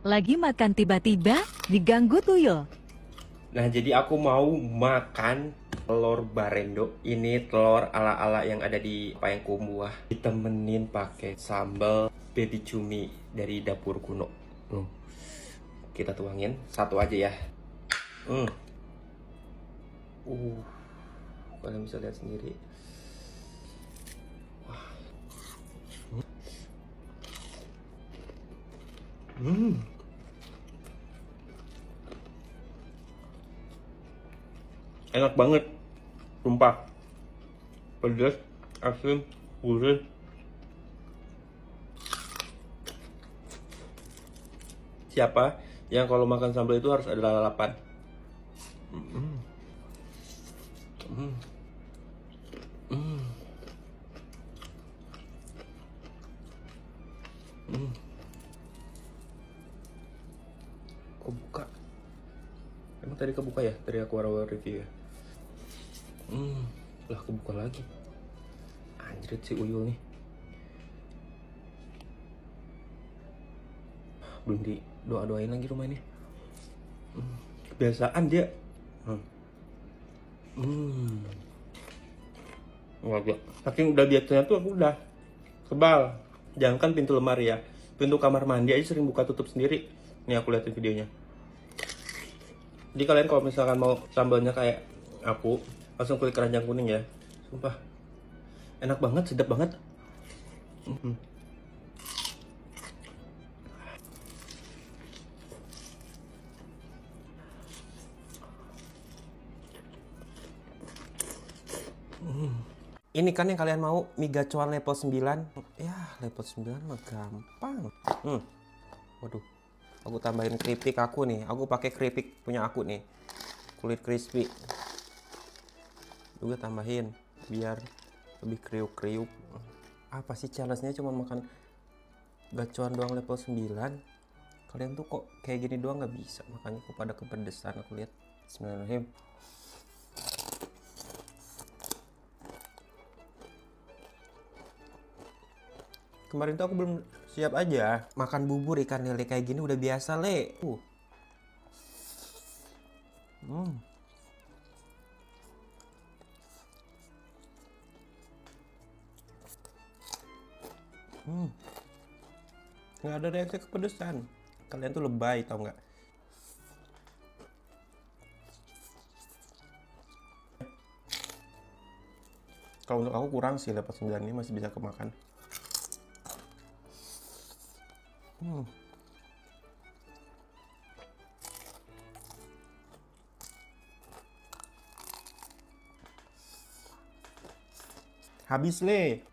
Lagi makan tiba-tiba diganggu tuyul. Nah, jadi aku mau makan telur barendo. Ini telur ala-ala yang ada di Payangkum Buah. Ditemenin pakai sambal baby cumi dari dapur kuno. Kita tuangin satu aja ya. Kalian bisa lihat sendiri. Wah. Enak banget, sumpah. Pedas, asin, gurih. Siapa yang kalau makan sambal itu harus ada lalapan? Kok buka? Emang tadi kebuka ya? Tadi aku awal review ya? Lah kebuka lagi. Anjrit si Uyul nih. Belum di doa-doain lagi rumah ini. Kebiasaan dia. Enggak. Saking udah biasanya tuh aku udah kebal. Jangankan pintu lemari ya, pintu kamar mandi aja sering buka tutup sendiri. Nih aku liatin videonya. Jadi kalian kalau misalkan mau sambalnya kayak aku, langsung klik keranjang kuning ya. Sumpah, enak banget, sedap banget. Ini kan yang kalian mau, mie gacoan level 9. Ya, level 9 mah gampang. Waduh, aku tambahin keripik aku nih. Aku pakai keripik punya aku nih, kulit crispy. Juga tambahin biar lebih kriuk-kriuk. Apa sih challenge-nya cuma makan gacoan doang level 9? Kalian tuh kok kayak gini doang nggak bisa, makanya kok pada kepedesan. Aku lihat. Bismillahirrahmanirrahim. Kemarin tuh aku belum siap aja makan bubur ikan lele kayak gini, udah biasa le. Nggak ada reaksi kepedesan. Kalian tuh lebay tau nggak? Kalau untuk aku kurang sih, level 9 ini masih bisa kemakan. Habis le.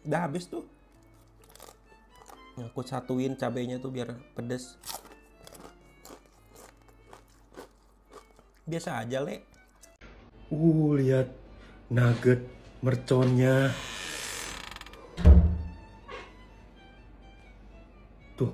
Udah habis tuh. Aku satuin cabenya tuh biar pedes. Biasa aja le. Lihat nugget merconnya. Tuh,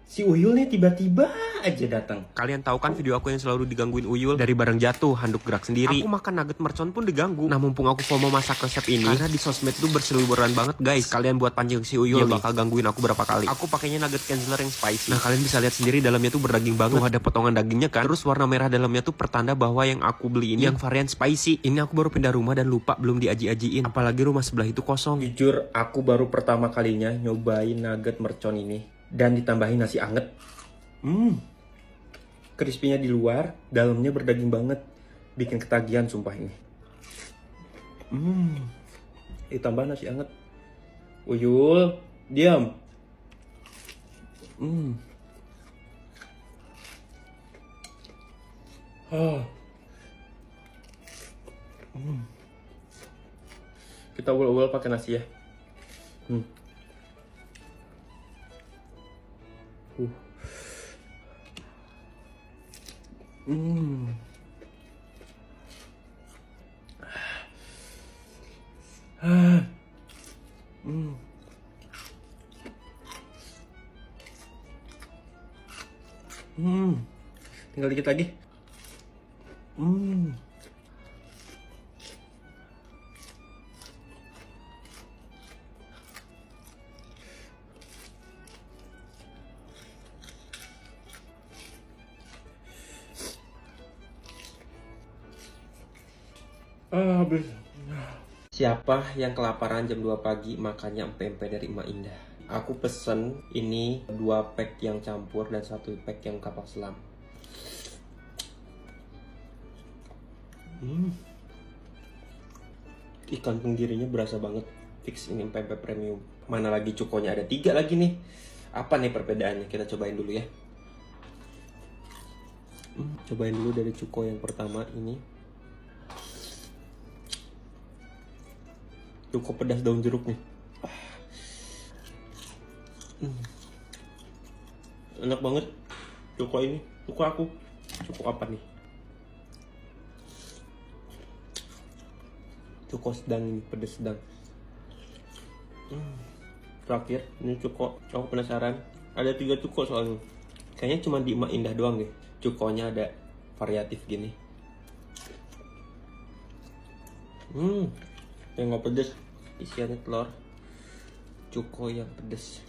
si Uyul nih tiba-tiba aja datang. Kalian tahu kan video aku yang selalu digangguin Uyul dari barang jatuh, handuk gerak sendiri. Aku makan nugget mercon pun diganggu. Nah, mumpung aku FOMO masak resep ini, karena di sosmed tuh berseliweran banget guys. Kalian buat pancing si Uyul bakal gangguin aku berapa kali. Aku pakainya nugget Kienzler yang spicy. Nah, kalian bisa lihat sendiri dalamnya tuh berdaging banget. Tuh ada potongan dagingnya kan. Terus warna merah dalamnya tuh pertanda bahwa yang aku beli ini yang varian spicy. Ini aku baru pindah rumah dan lupa belum diaji-ajiin. Apalagi rumah sebelah itu kosong. Jujur, aku baru pertama kalinya nyobain nugget mercon ini dan ditambahin nasi anget. Crispy-nya di luar, dalamnya berdaging banget. Bikin ketagihan sumpah ini. Ditambah nasi anget. Uyul, diam. Kita ulek-ulek pakai nasi ya. Tinggal dikit lagi. Habis. Siapa yang kelaparan jam 2 pagi makannya empe-empe dari Emak Indah? Aku pesen ini 2 pack yang campur dan 1 pack yang kapal selam. Ikan tenggirinya berasa banget. Fix ini empe-empe premium. Mana lagi cukonya, ada 3 lagi nih. Apa nih perbedaannya? Kita cobain dulu ya. Cobain dulu dari cuko yang pertama ini. Cuko pedas daun jeruk nih. Enak banget cuko ini. Cuko aku. Cuko apa nih? Cuko sedang ini, pedas sedang. Terakhir ini cuko. Aku penasaran. Ada 3 cuko soalnya. Kayaknya cuma di Emak Indah doang deh. Cukonya ada variatif gini. Yang nggak pedes. Isiannya telur. Cuko yang pedes.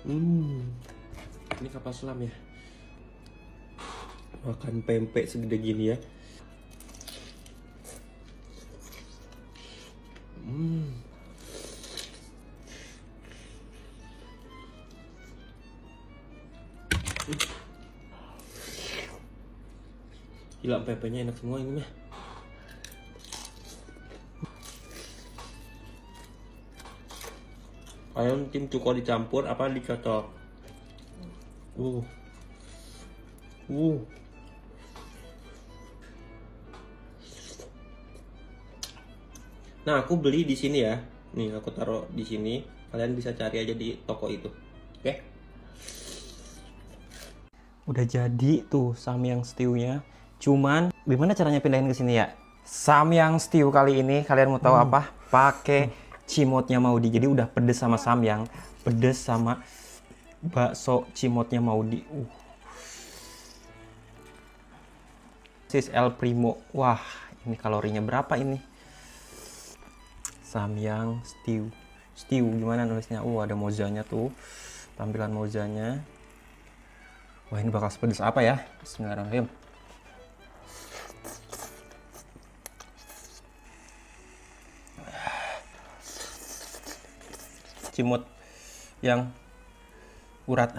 Ini kapal selam ya. Makan pempek segede gini ya. Gila, pempeknya enak semua ini mah. Kalian tim cuko dicampur apa dicocok? Nah, aku beli di sini ya. Nih, aku taruh di sini. Kalian bisa cari aja di toko itu. Oke? Udah jadi tuh samyang stew-nya. Cuman gimana caranya pindahin ke sini ya? Samyang stew kali ini kalian mau tahu apa? Pakai cimotnya Maudi. Jadi udah pedes sama samyang, pedes sama bakso cimotnya Maudi. Sis El Primo. Wah, ini kalorinya berapa ini? Samyang stew. Stew gimana nulisnya? Ada mozanya tuh. Tampilan mozanya. Wah, ini bakal sepedes apa ya? Bismillahirrahmanirrahim. Cimot yang urat.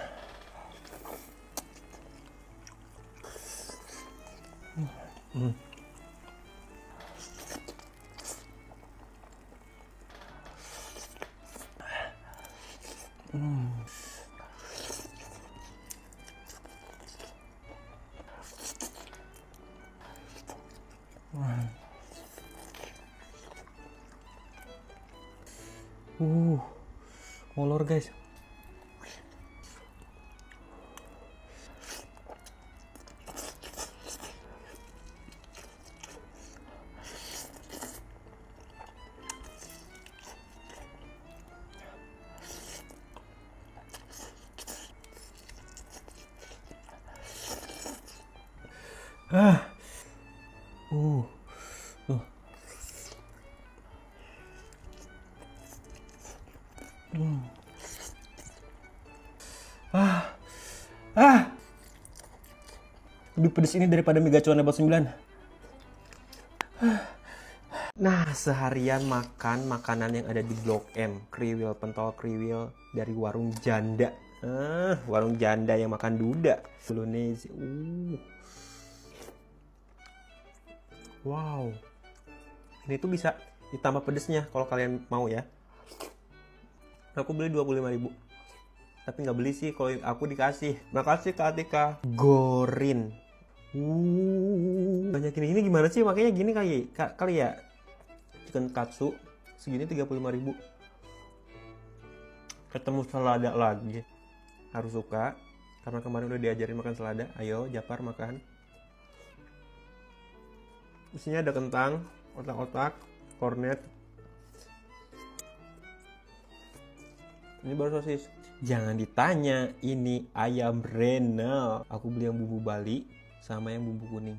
Molor guys. Lebih pedes ini daripada mie gacuan level 9. Nah, seharian makan makanan yang ada di Blok M. Kriwil, pentol kriwil dari warung janda. Warung janda yang makan duda. Bolognese. Wow. Ini tuh bisa ditambah pedesnya kalau kalian mau ya. Aku beli 25.000. Tapi nggak beli sih, kalau aku dikasih. Makasih Kak Atika. Gorin. Banyak ini gimana sih? Makanya gini kali ya. Chicken katsu segini 35.000. Ketemu selada lagi. Harus suka karena kemarin udah diajarin makan selada. Ayo Japar makan. Isinya ada kentang, otak-otak, kornet. Ini baru sosis. Jangan ditanya, ini ayam Renal. Aku beli yang bumbu Bali sama yang bumbu kuning.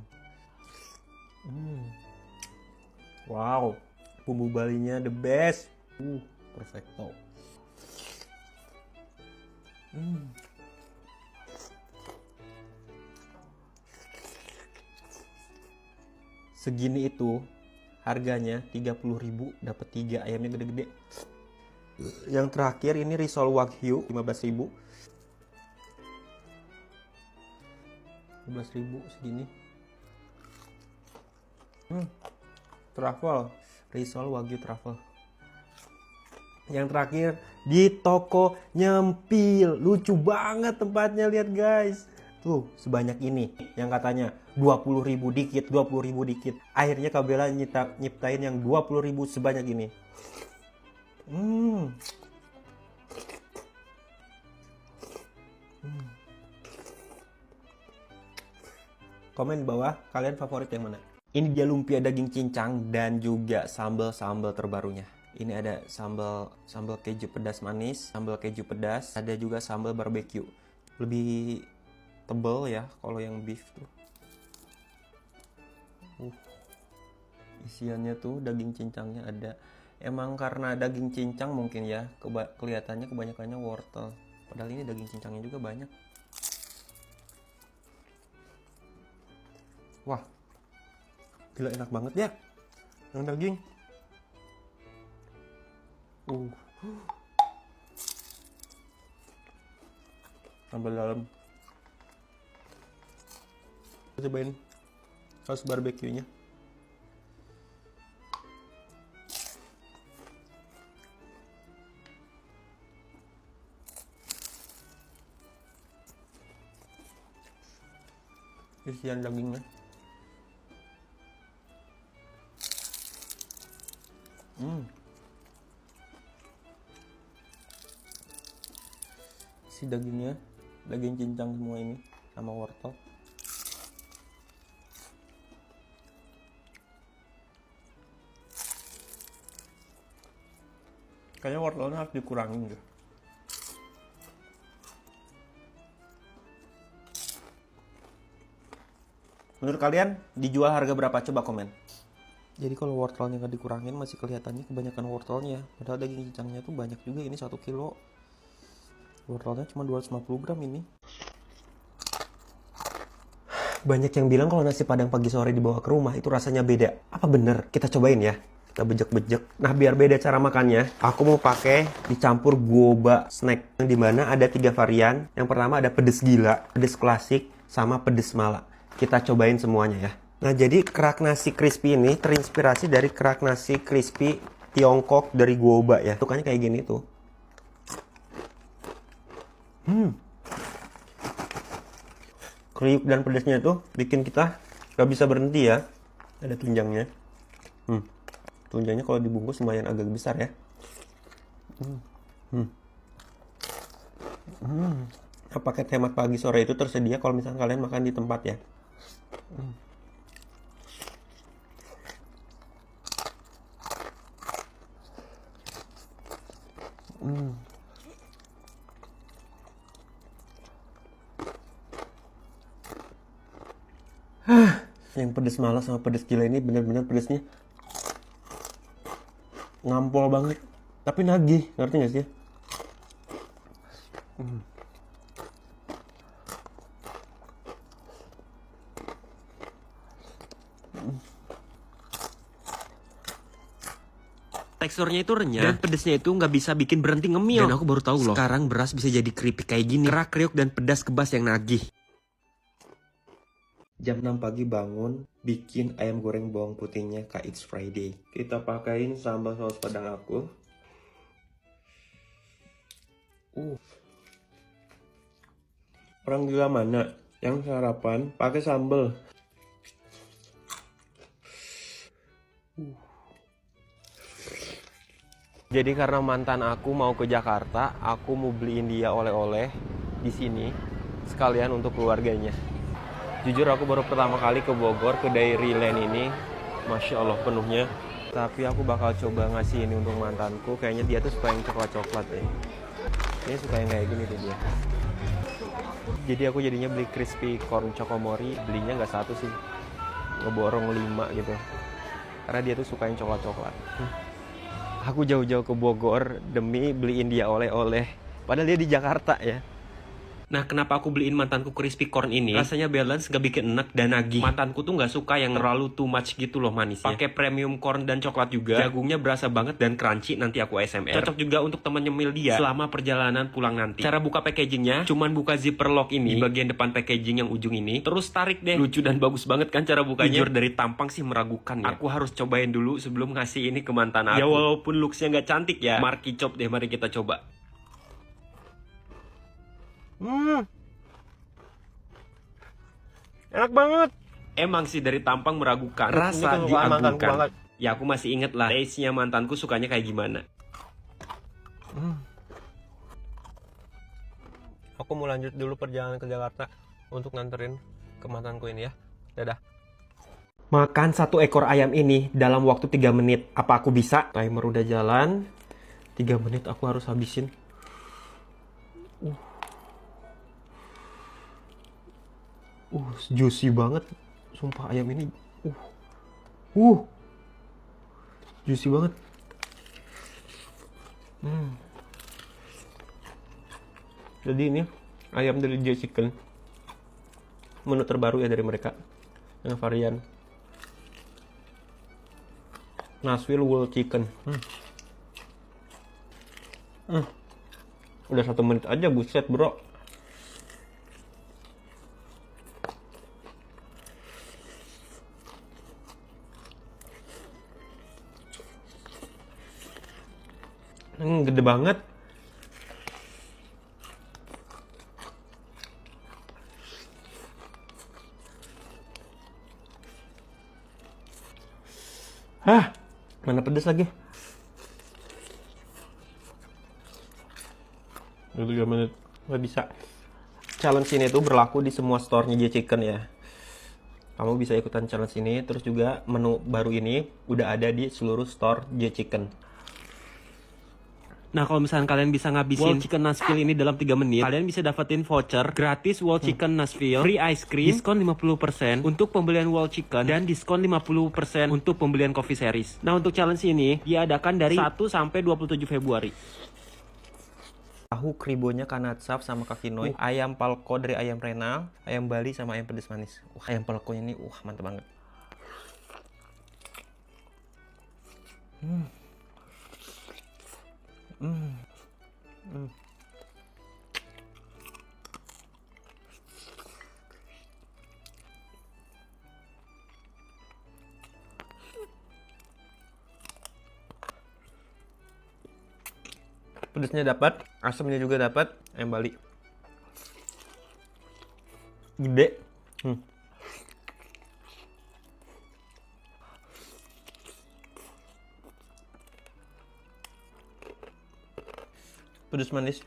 Wow, bumbu Balinya the best. Perfecto. segini itu harganya 30.000 dapat 3 ayamnya gede-gede. Yang terakhir ini risol wagyu 15.000. 15.000 segini. Truffle, risol wagyu truffle. Yang terakhir di toko nyempil, lucu banget tempatnya, lihat guys. Tuh sebanyak ini yang katanya 20.000 dikit, 20.000 dikit. Akhirnya Kak Bella nyiptain yang 20.000 sebanyak ini. Komen di bawah kalian favorit yang mana? Ini dia lumpia daging cincang dan juga sambal terbarunya. Ini ada sambal keju pedas manis, sambal keju pedas, ada juga sambal barbeque. Lebih tebal ya kalau yang beef tuh. Isiannya tuh daging cincangnya ada. Emang karena daging cincang mungkin ya kelihatannya kebanyakannya wortel. Padahal ini daging cincangnya juga banyak. Wah, gila enak banget ya yang daging. Sampai dalam. Cobain saus barbeque-nya. Isian dagingnya. Isi dagingnya, daging cincang semua ini sama wortel. Kayaknya wortelnya harus dikurangin deh. Menurut kalian dijual harga berapa? Coba komen. Jadi kalau wortelnya nggak dikurangin masih kelihatannya kebanyakan wortelnya. Padahal daging cincangnya tuh banyak juga, ini 1 kilo. Wortelnya cuma 250 gram ini. Banyak yang bilang kalau nasi padang pagi sore dibawa ke rumah itu rasanya beda. Apa bener? Kita cobain ya. Kita bejek-bejek. Nah biar beda cara makannya, aku mau pakai dicampur goba snack. Yang dimana ada 3 varian. Yang pertama ada pedes gila, pedes klasik, sama pedes mala. Kita cobain semuanya ya. Nah jadi kerak nasi crispy ini terinspirasi dari kerak nasi crispy Tiongkok dari goba ya. Tukannya kayak gini tuh. Kriuk dan pedasnya tuh bikin kita gak bisa berhenti ya. Ada tunjangnya. Tunjangnya kalau dibungkus lumayan agak besar ya. Nah, paket hemat pagi sore itu tersedia kalau misalnya kalian makan di tempat ya. Yang pedes malas sama pedes gila ini bener-bener pedesnya ngampol banget, tapi nagih, ngerti gak sih? Teksturnya itu renyah dan pedesnya itu nggak bisa bikin berhenti ngemil. Dan aku baru tahu loh, sekarang beras bisa jadi keripik kayak gini. Kerak, kriuk, dan pedas kebas yang nagih. Jam 6 pagi bangun, bikin ayam goreng bawang putihnya Kak It's Friday. Kita pakain sambal saus padang aku. Orang gila mana yang sarapan pakai sambal? Jadi karena mantan aku mau ke Jakarta, aku mau beliin dia oleh-oleh di sini sekalian untuk keluarganya. Jujur aku baru pertama kali ke Bogor, ke Dairyland ini, Masya Allah penuhnya. Tapi aku bakal coba ngasih ini untuk mantanku. Kayaknya dia tuh suka yang coklat-coklat ya. Dia suka yang kayak gini tuh dia. Jadi aku jadinya beli crispy corn chokomori, belinya nggak 1 sih, ngeborong 5 gitu. Karena dia tuh suka yang coklat-coklat. Aku jauh-jauh ke Bogor demi beliin dia oleh-oleh. Padahal dia di Jakarta ya. Nah, kenapa aku beliin mantanku crispy corn ini? Rasanya balance, gak bikin enek dan nagih. Mantanku tuh gak suka yang terlalu too much gitu loh manisnya. Pakai premium corn dan coklat juga. Jagungnya berasa banget dan crunchy, nanti aku ASMR. Cocok juga untuk temen nyemil dia selama perjalanan pulang nanti. Cara buka packagingnya, cuman buka zipper lock ini di bagian depan packaging yang ujung ini. Terus tarik deh. Lucu dan bagus banget kan cara bukanya. Jujur dari tampang sih meragukan ya. Aku harus cobain dulu sebelum ngasih ini ke mantan aku. Ya walaupun looksnya gak cantik ya. Marky Chop deh, mari kita coba. Enak banget. Emang sih dari tampang meragukan. Rasa diagungkan. Ya aku masih inget lah taste-nya mantanku sukanya kayak gimana. Aku mau lanjut dulu perjalanan ke Jakarta untuk nganterin ke mantanku ini ya. Dadah. Makan 1 ekor ayam ini dalam waktu 3 menit. Apa aku bisa? Timer udah jalan. 3 menit aku harus habisin. Juicy banget. Sumpah ayam ini. Juicy banget. Jadi ini ayam dari J Chicken. Menu terbaru ya dari mereka. Yang varian Nashville Wool Chicken. Udah 1 menit aja, buset bro. Gede banget. Mana pedes lagi. 3 menit nggak bisa. Challenge ini tuh berlaku di semua store-nya J Chicken ya. Kamu bisa ikutan challenge ini. Terus juga menu baru ini udah ada di seluruh store J Chicken. Nah, kalau misalkan kalian bisa ngabisin Wall Chicken Nashville ini dalam 3 menit, kalian bisa dapetin voucher gratis Wall Chicken Nashville, free ice cream, diskon 50% untuk pembelian Wall Chicken, dan diskon 50% untuk pembelian coffee series. Nah, untuk challenge ini diadakan dari 1 sampai 27 Februari. Tahu kribonya kanatsaf sama kakinoy, ayam palko dari ayam renal, ayam Bali sama ayam pedas manis. Ayam palkonya ini mantap banget. Pedasnya dapat, asamnya juga dapat. Ayam Bali gede. Pedas manis.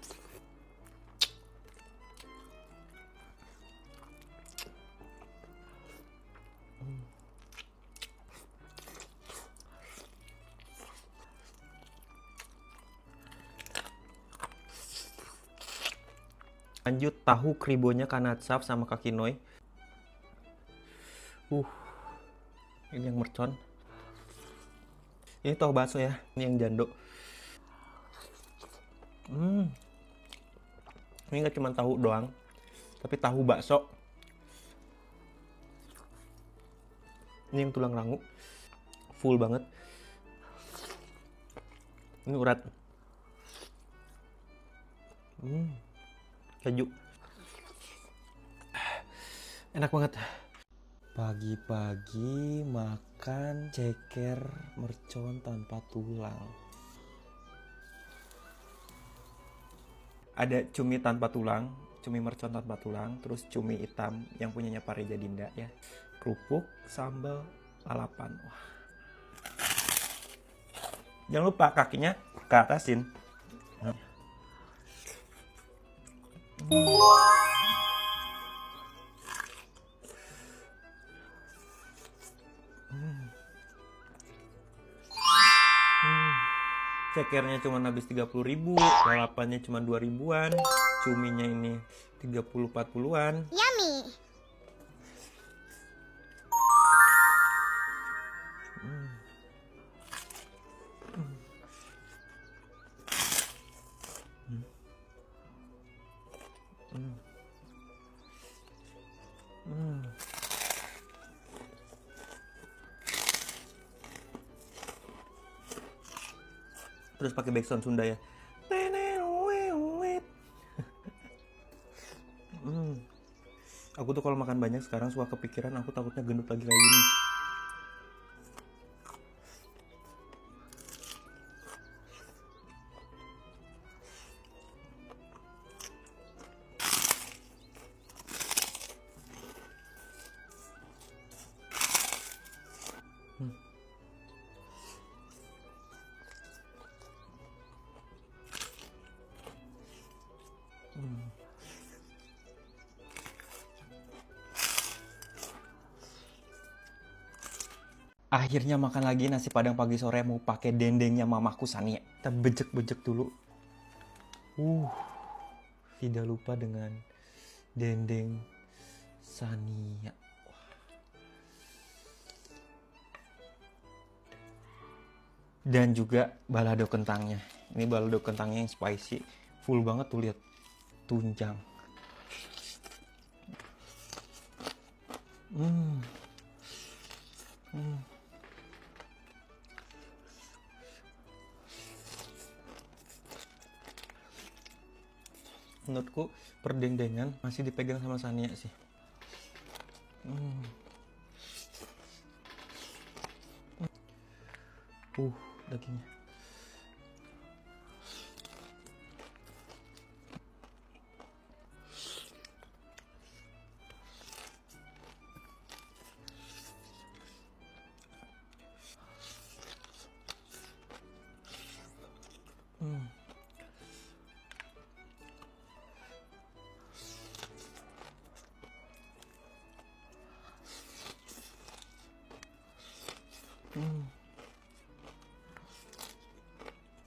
Lanjut tahu kribonya kanatsaf sama kakinoy. Ini yang mercon. Ini tahu bakso ya, ini yang jando. Ini nggak cuma tahu doang, tapi tahu bakso. Ini yang tulang rangu, full banget. Ini urat. Keju. Enak banget. Pagi-pagi makan ceker mercon tanpa tulang. Ada cumi tanpa tulang, cumi mercon tanpa tulang, terus cumi hitam yang punyanya Pareja Dinda ya. Kerupuk, sambal, lalapan. Jangan lupa kakinya ke atasin. Cekernya cuma habis 30.000, lalapannya cuma 2.000-an, cuminya ini 30-40-an. Yummy. Terus pakai backsound Sunda ya. Aku tuh kalau makan banyak sekarang suka kepikiran aku takutnya gendut lagi kayak gini. Akhirnya makan lagi nasi padang pagi sore mau pakai dendengnya mamaku Sania. Kita bejek-bejek dulu. Tidak lupa dengan dendeng Sania. Dan juga balado kentangnya. Ini balado kentangnya yang spicy. Full banget tuh, lihat. Tunjang. Menurutku perdendengan masih dipegang sama Sania sih. Dagingnya.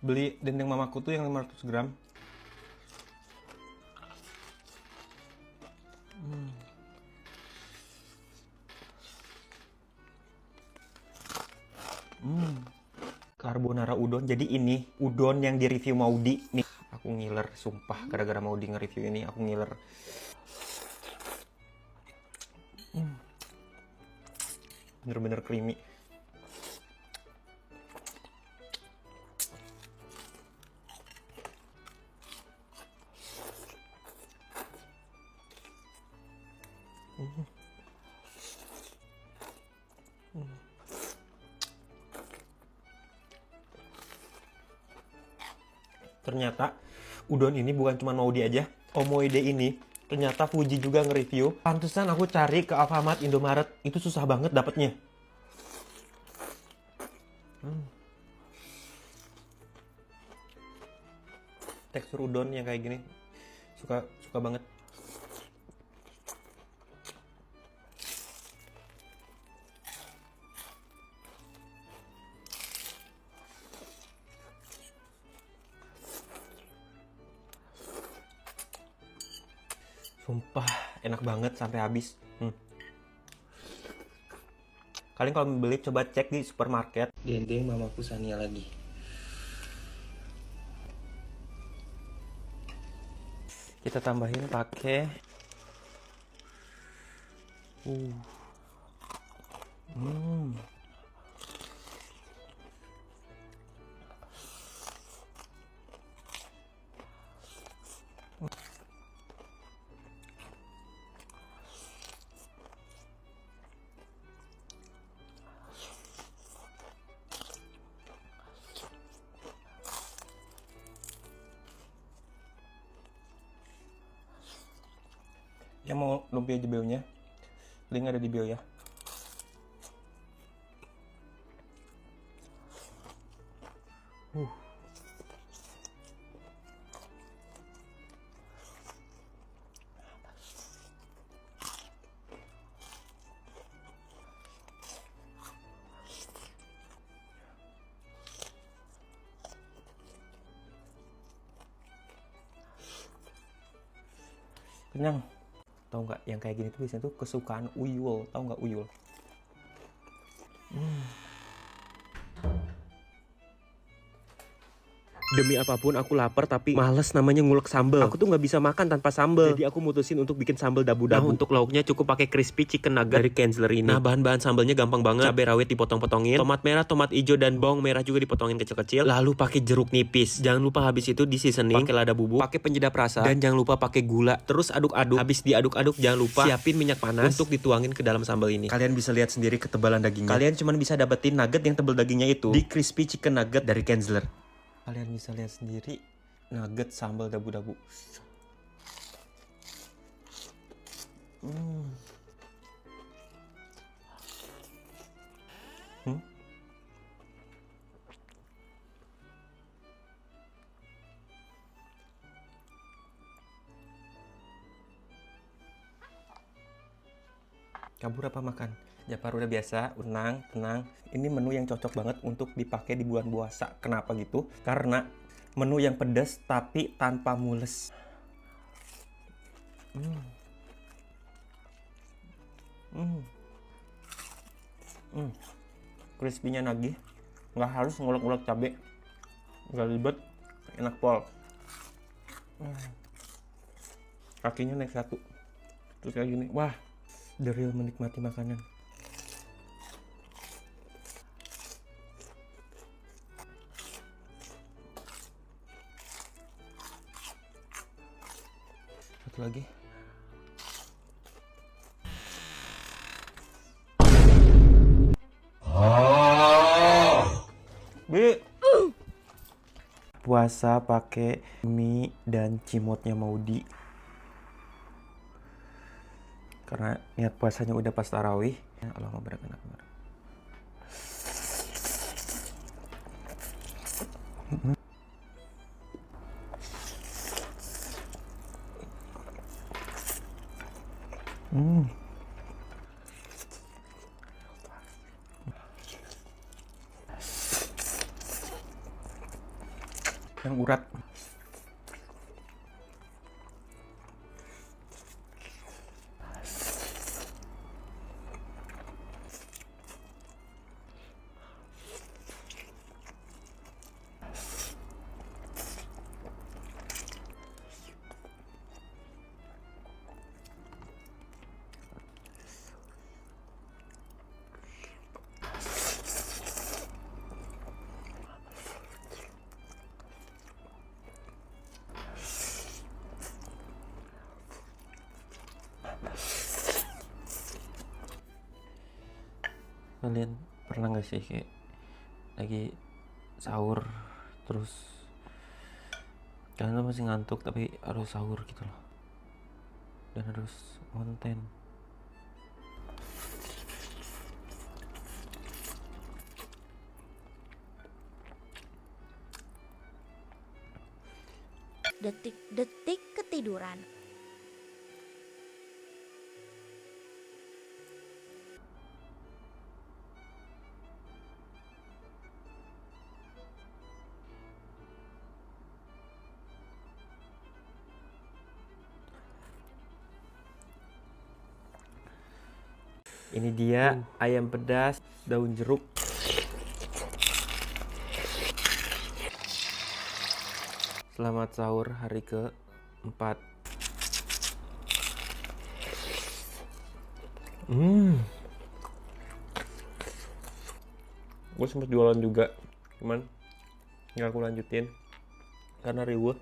Beli dendeng mamaku tuh yang 500 gram. Carbonara udon. Jadi ini udon yang di review Maudi. Nih, aku ngiler sumpah gara-gara Maudi nge-review ini aku ngiler. Bener-bener creamy. Ternyata udon ini bukan cuma Maudi aja. Omoide ini ternyata Fuji juga nge-review. Pantesan aku cari ke Alfamart, Indomaret itu susah banget dapetnya. Tekstur udon yang kayak gini suka banget. Sumpah enak banget sampai habis. Kalian kalau mau beli coba cek di supermarket. Dendeng mamaku Sania lagi. Kita tambahin pakai yang mau lumpia jebelnya, link ada di bio ya. Kenyang. Tahu nggak, yang kayak gini tuh biasanya tuh kesukaan Uyul. Tahu nggak Uyul? Demi apapun aku lapar tapi males namanya ngulek sambal. Aku tuh nggak bisa makan tanpa sambal. Jadi aku mutusin untuk bikin sambal dabu-dabu. Nah, untuk lauknya cukup pakai crispy chicken nugget dari Kenzler ini. Nah, bahan-bahan sambalnya gampang banget. Cabai rawit dipotong-potongin, tomat merah, tomat hijau dan bawang merah juga dipotongin kecil-kecil. Lalu pakai jeruk nipis. Jangan lupa habis itu di seasoning, pakai lada bubuk, pakai penyedap rasa, dan jangan lupa pakai gula. Terus aduk-aduk. Habis diaduk-aduk jangan lupa siapin minyak panas untuk dituangin ke dalam sambal ini. Kalian bisa lihat sendiri ketebalan dagingnya. Kalian cuma bisa dapetin nugget yang tebal dagingnya itu di crispy chicken nugget dari Kenzler. Kalian bisa lihat sendiri nugget sambal dabu-dabu. Kabur apa makan? Japar udah biasa, tenang. Ini menu yang cocok banget untuk dipakai di bulan puasa. Kenapa gitu? Karena menu yang pedas tapi tanpa mules. Crispy-nya nagih. Nggak harus ngulek-ngulek cabai. Nggak ribet, enak pol. Kakinya naik satu. Terus kayak gini, wah, the real menikmati makanan. Satu lagi. Puasa pakai mie dan cimotnya Maudi. Karena niat puasanya udah pas tarawih. Ya Allah, enak. Yang urat. Kalian pernah gak sih kayak lagi sahur terus kalian tuh masih ngantuk tapi harus sahur gitu loh, dan harus konten. Detik-detik ketiduran. Ini dia ayam pedas daun jeruk. Selamat sahur hari ke-4. Gue sempet jualan juga, cuman nggak aku lanjutin karena riweuh.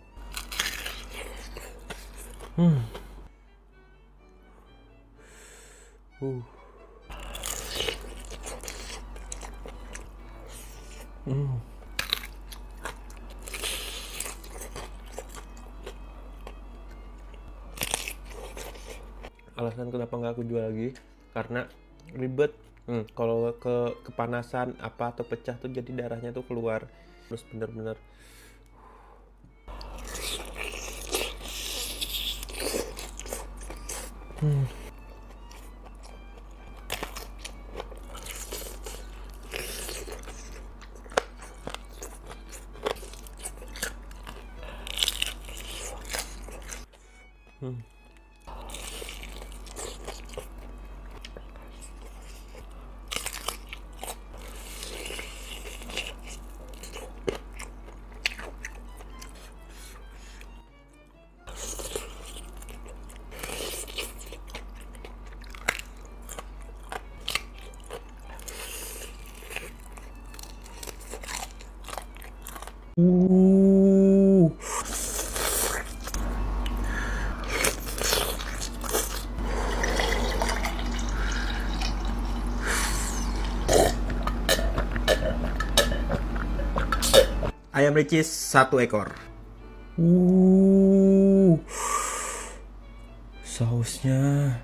Alasan kenapa nggak aku jual lagi karena ribet. Kalau kepanasan apa atau pecah tuh jadi darahnya tuh keluar. Terus bener-bener ayam ricis 1 ekor. Sausnya.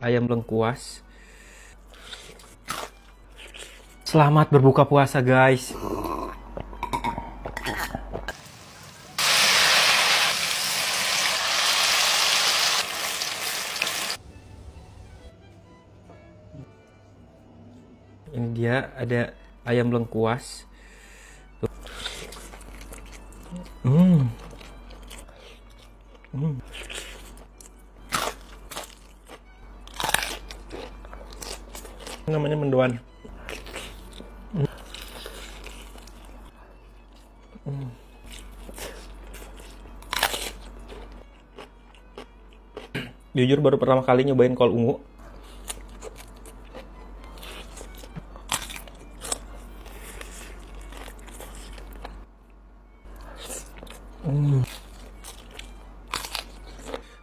Ayam lengkuas. Selamat berbuka puasa, guys. Ini dia, ada ayam lengkuas. Namanya mendoan. Jujur baru pertama kali nyobain kol ungu.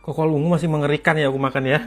Kok kol ungu masih mengerikan ya aku makan ya.